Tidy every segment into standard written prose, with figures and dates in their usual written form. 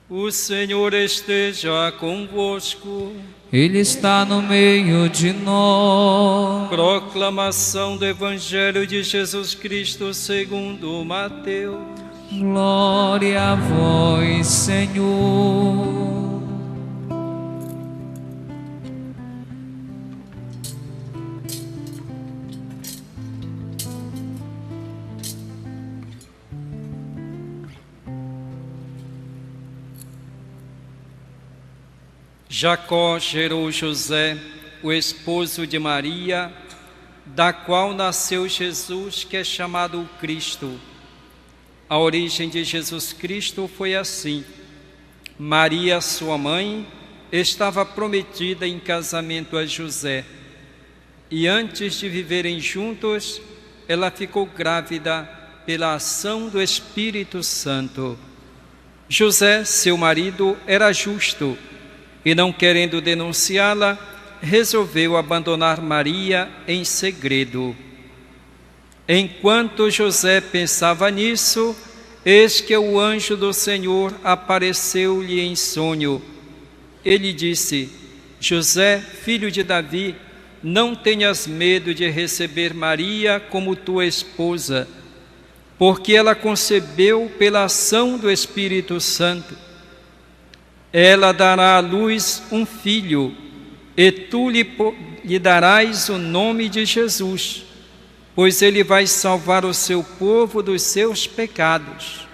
O Senhor esteja convosco. Ele está no meio de nós. Proclamação do Evangelho de Jesus Cristo segundo Mateus. Glória a vós, Senhor. Jacó gerou José, o esposo de Maria, da qual nasceu Jesus, que é chamado o Cristo. A origem de Jesus Cristo foi assim: Maria, sua mãe, estava prometida em casamento a José, e antes de viverem juntos, ela ficou grávida pela ação do Espírito Santo. José, seu marido, era justo, e não querendo denunciá-la, resolveu abandonar Maria em segredo. Enquanto José pensava nisso, eis que o anjo do Senhor apareceu-lhe em sonho. Ele disse: José, filho de Davi, não tenhas medo de receber Maria como tua esposa, porque ela concebeu pela ação do Espírito Santo. Ela dará à luz um filho, e tu lhe darás o nome de Jesus, pois ele vai salvar o seu povo dos seus pecados.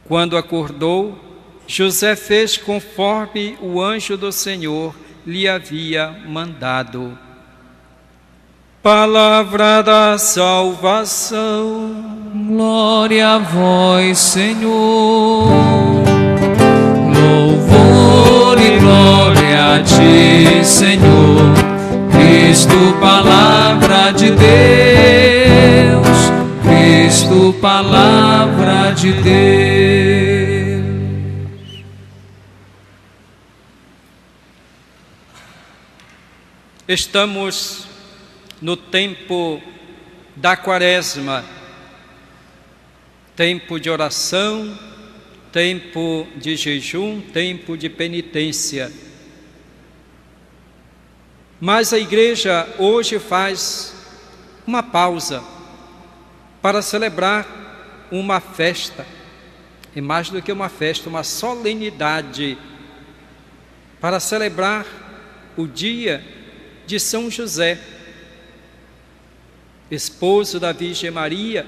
Quando acordou, José fez conforme o anjo do Senhor lhe havia mandado. Palavra da salvação. Glória a vós, Senhor. Louvor e glória a ti, Senhor, Cristo, palavra de Deus, Cristo, palavra de Deus. Estamos no tempo da Quaresma, tempo de oração, tempo de jejum, tempo de penitência. Mas a igreja hoje faz uma pausa para celebrar uma festa, e mais do que uma festa, uma solenidade, para celebrar o dia de São José, esposo da Virgem Maria,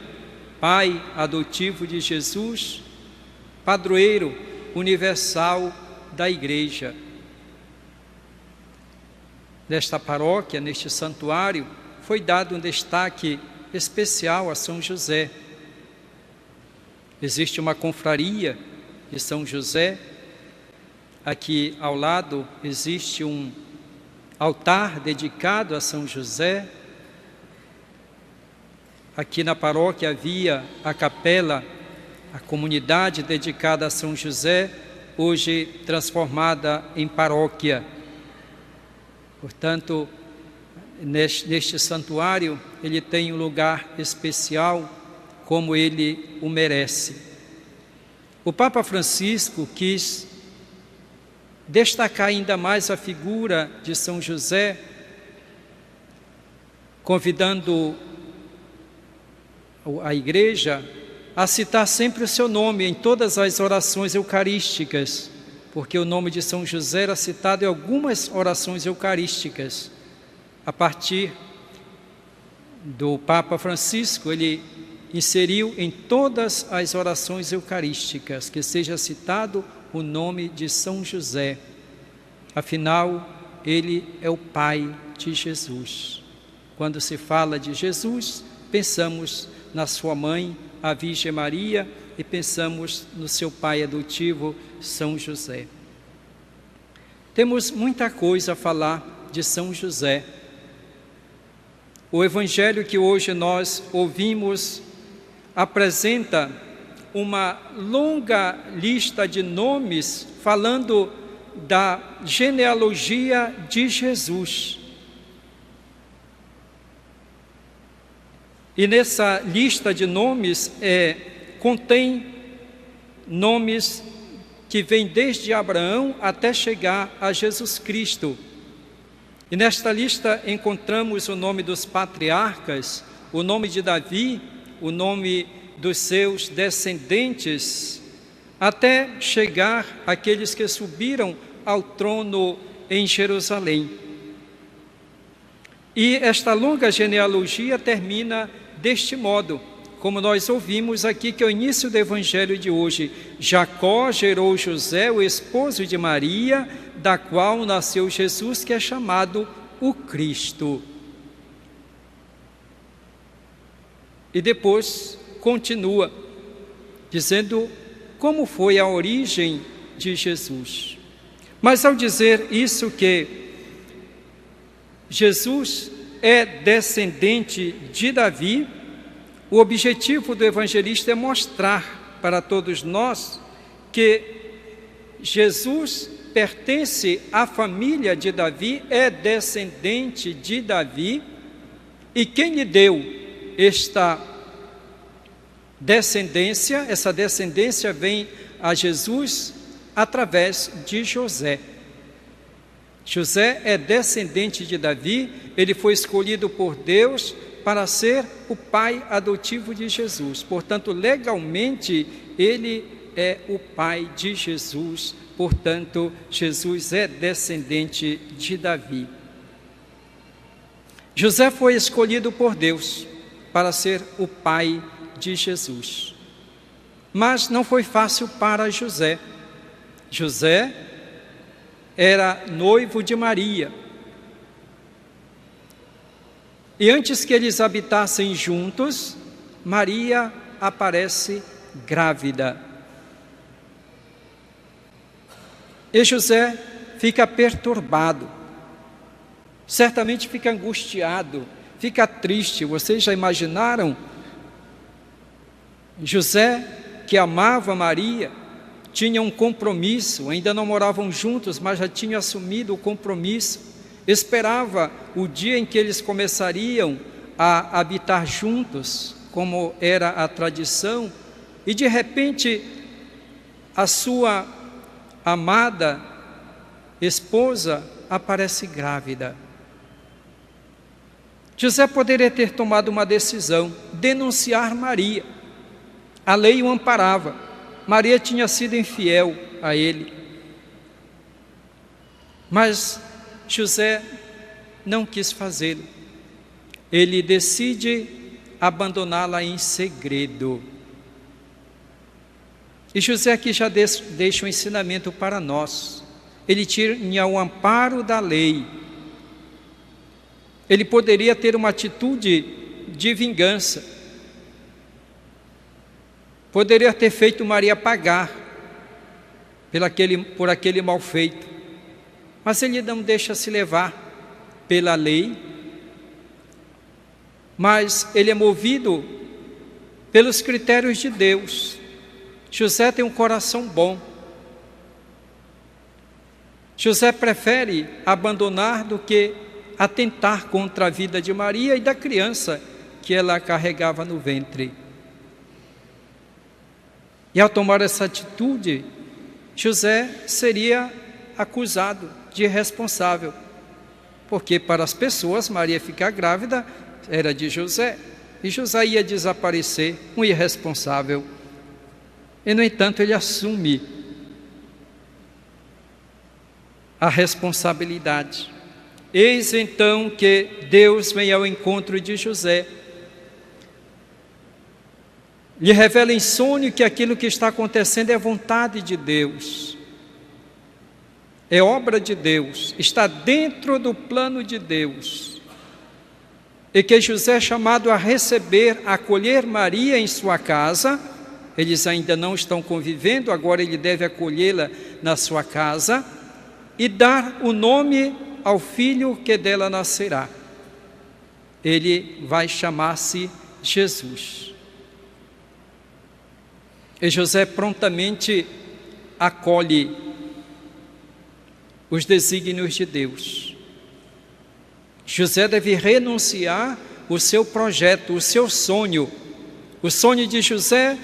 pai adotivo de Jesus, padroeiro universal da igreja. Nesta paróquia, neste santuário, foi dado um destaque especial a São José. Existe uma confraria de São José. Aqui ao lado existe um altar dedicado a São José. Aqui na paróquia havia a capela, a comunidade dedicada a São José, hoje transformada em paróquia. Portanto, neste santuário, ele tem um lugar especial, como ele o merece. O Papa Francisco quis destacar ainda mais a figura de São José, convidando a igreja a citar sempre o seu nome em todas as orações eucarísticas, porque o nome de São José era citado em algumas orações eucarísticas. A partir do Papa Francisco, ele inseriu em todas as orações eucarísticas que seja citado o nome de São José. Afinal, ele é o pai de Jesus. Quando se fala de Jesus, pensamos na sua mãe, a Virgem Maria, e pensamos no seu pai adotivo, São José. Temos muita coisa a falar de São José. O evangelho que hoje nós ouvimos apresenta uma longa lista de nomes falando da genealogia de Jesus. E nessa lista de nomes contém nomes que vem desde Abraão até chegar a Jesus Cristo. E nesta lista encontramos o nome dos patriarcas, o nome de Davi, o nome dos seus descendentes, até chegar àqueles que subiram ao trono em Jerusalém. E esta longa genealogia termina deste modo, como nós ouvimos aqui, que é o início do evangelho de hoje. Jacó gerou José, o esposo de Maria, da qual nasceu Jesus, que é chamado o Cristo. E depois continua dizendo como foi a origem de Jesus. Mas ao dizer isso, que Jesus é descendente de Davi, o objetivo do evangelista é mostrar para todos nós que Jesus pertence à família de Davi, é descendente de Davi, e quem lhe deu esta descendência, essa descendência vem a Jesus através de José. José é descendente de Davi, ele foi escolhido por Deus para ser o pai adotivo de Jesus. Portanto, legalmente, ele é o pai de Jesus. Portanto, Jesus é descendente de Davi. José foi escolhido por Deus para ser o pai de Jesus. Mas não foi fácil para José. José era noivo de Maria. E antes que eles habitassem juntos, Maria aparece grávida. E José fica perturbado, certamente fica angustiado, fica triste. Vocês já imaginaram? José, que amava Maria, tinha um compromisso, ainda não moravam juntos, mas já tinha assumido o compromisso, esperava o dia em que eles começariam a habitar juntos, como era a tradição, e de repente a sua amada esposa aparece grávida. José poderia ter tomado uma decisão, denunciar Maria. A lei o amparava. Maria tinha sido infiel a ele. Mas José não quis fazê-lo. Ele decide abandoná-la em segredo. E José aqui já deixa um ensinamento para nós. Ele tinha o amparo da lei. Ele poderia ter uma atitude de vingança. Poderia ter feito Maria pagar por aquele mal feito. Mas ele não deixa se levar pela lei, mas ele é movido pelos critérios de Deus. José tem um coração bom. José prefere abandonar do que atentar contra a vida de Maria e da criança que ela carregava no ventre. E ao tomar essa atitude, José seria acusado de irresponsável, porque para as pessoas Maria ficar grávida era de José, e José ia desaparecer, um irresponsável. E no entanto ele assume a responsabilidade. Eis então que Deus vem ao encontro de José, lhe revela em sonho que aquilo que está acontecendo é vontade de Deus, é obra de Deus, está dentro do plano de Deus, e que José é chamado a receber, a acolher Maria em sua casa. Eles ainda não estão convivendo, agora ele deve acolhê-la na sua casa e dar o nome ao filho que dela nascerá. Ele vai chamar-se Jesus. E José prontamente acolhe os desígnios de Deus. José deve renunciar o seu projeto, o seu sonho. O sonho de José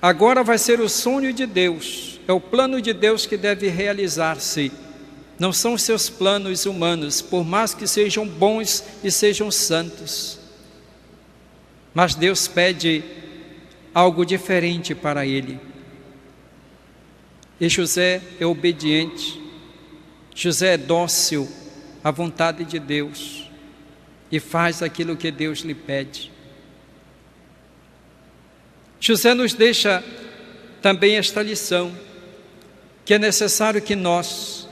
agora vai ser o sonho de Deus. é o plano de Deus que deve realizar-se. Não são os seus planos humanos, por mais que sejam bons e sejam santos. Mas Deus pede algo diferente para ele. E José é obediente, José é dócil à vontade de Deus e faz aquilo que Deus lhe pede. José nos deixa também esta lição, que é necessário que nós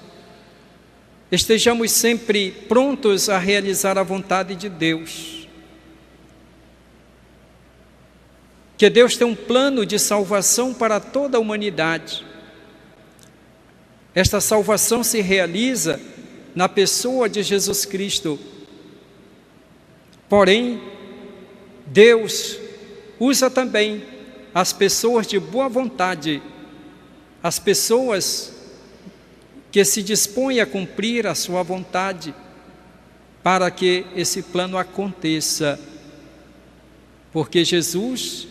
estejamos sempre prontos a realizar a vontade de Deus. Que Deus tem um plano de salvação para toda a humanidade. Esta salvação se realiza na pessoa de Jesus Cristo. Porém, Deus usa também as pessoas de boa vontade, as pessoas que se dispõem a cumprir a sua vontade, para que esse plano aconteça. Porque Jesus,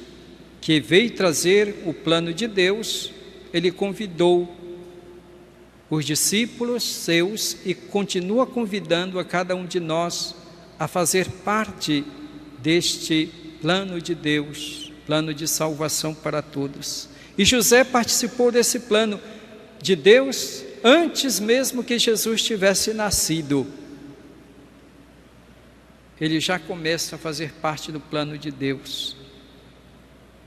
que veio trazer o plano de Deus, ele convidou os discípulos seus e continua convidando a cada um de nós a fazer parte deste plano de Deus, plano de salvação para todos. E José participou desse plano de Deus antes mesmo que Jesus tivesse nascido. Ele já começa a fazer parte do plano de Deus.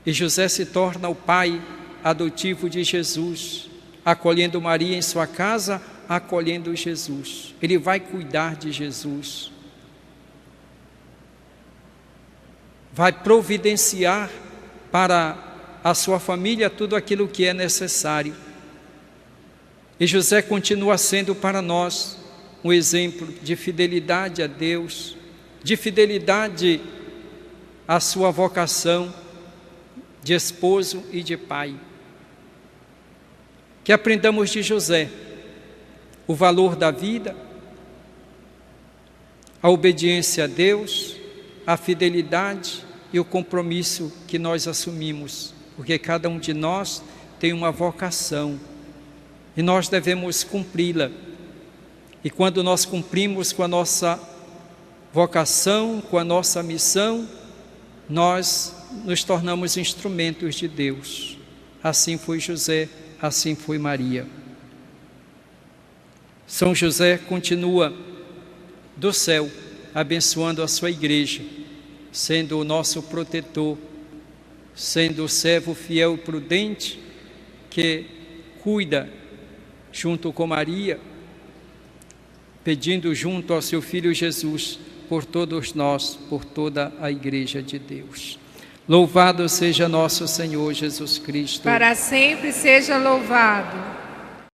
E José se torna o pai adotivo de Jesus, acolhendo Maria em sua casa, acolhendo Jesus. Ele vai cuidar de Jesus, vai providenciar para a sua família tudo aquilo que é necessário. E José continua sendo para nós um exemplo de fidelidade a Deus, de fidelidade à sua vocação de esposo e de pai. Que aprendamos de José o valor da vida, a obediência a Deus, a fidelidade e o compromisso que nós assumimos, porque cada um de nós tem uma vocação e nós devemos cumpri-la. E quando nós cumprimos com a nossa vocação, com a nossa missão, nós nos tornamos instrumentos de Deus. Assim foi José, assim foi Maria. São José continua do céu abençoando a sua igreja, sendo o nosso protetor, sendo o servo fiel e prudente que cuida junto com Maria, pedindo junto ao seu Filho Jesus por todos nós, por toda a igreja de Deus. Louvado seja nosso Senhor Jesus Cristo. Para sempre seja louvado.